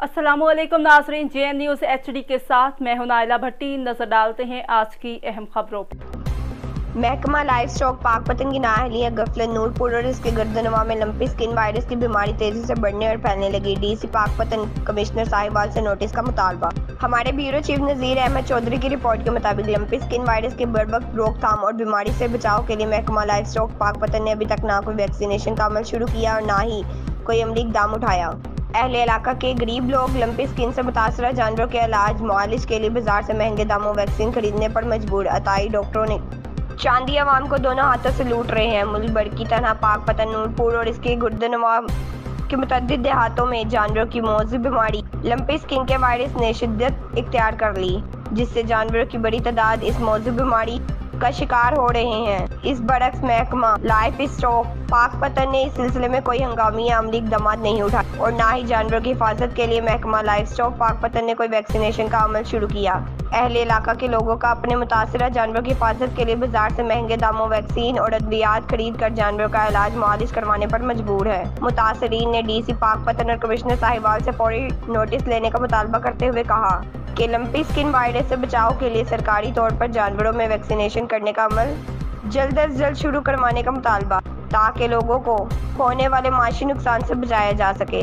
अस्सलामुअलैकुम नाजरीन, JN news HD के साथ मैं हूं नाइला भट्टी। नजर डालते हैं आज की अहम खबरों पर। महकमा लाइव स्टॉक पाकपतन की नाअहलिया गफलत नूरपुर और इसके गर्दनवा में लंपी स्किन वायरस की बीमारी तेजी से बढ़ने और फैलने लगी। DC पाकपतन कमिश्नर साहिबाल से नोटिस का मुतालबा। हमारे ब्यूरो चीफ नज़ीर अहमद चौधरी की रिपोर्ट के मुताबिक लंपी स्किन वायरस के बरवक्त रोकथाम और बीमारी से बचाव के लिए महकमा लाइव स्टॉक पाकपतन ने अभी तक ना कोई वैक्सीनेशन का अमल शुरू किया और ना ही कोई अमली इकदाम उठाया। अहले इलाका के गरीब लोग लंपी स्किन से मुतासरा जानवरों के इलाज मुआलिज के लिए बाजार से महंगे दामों वैक्सीन खरीदने पर मजबूर। अताई डॉक्टरों ने चांदी अवाम को दोनों हाथों से लूट रहे हैं। मुल्क भर की तरह पाकपतन नूरपुर और इसके गर्दनवा के मुतअद्दिद देहातों में जानवरों की मौजूद बीमारी लंपी स्किन के वायरस ने शिद्दत इख्तियार कर ली, जिससे जानवरों की बड़ी तादाद इस मौजूद बीमारी का शिकार हो रहे हैं। इस बरक्स महकमा लाइफ स्टॉक पाकपतन ने इस सिलसिले में कोई हंगामी या अमली इकदाम नहीं उठाए और ना ही जानवरों की हिफाजत के लिए महकमा लाइफ स्टॉक पाकपतन ने कोई वैक्सीनेशन का अमल शुरू किया। अहले इलाका के लोगों का अपने मुतासरा जानवरों की हिफाजत के लिए बाजार से महंगे दामों वैक्सीन और अद्वियात खरीद कर जानवरों का इलाज मुआलिज करवाने पर मजबूर है। मुतासरीन ने DC पाकपतन और कमिश्नर साहिबाल से फौरी नोटिस लेने का मुतालबा करते हुए कहा कि लंपी स्किन वायरस से बचाव के लिए सरकारी तौर पर जानवरों में वैक्सीनेशन करने का अमल जल्द अज जल्द शुरू करवाने का मुतालबा, ताकि लोगों को होने वाले माशी नुकसान से बचाया जा सके।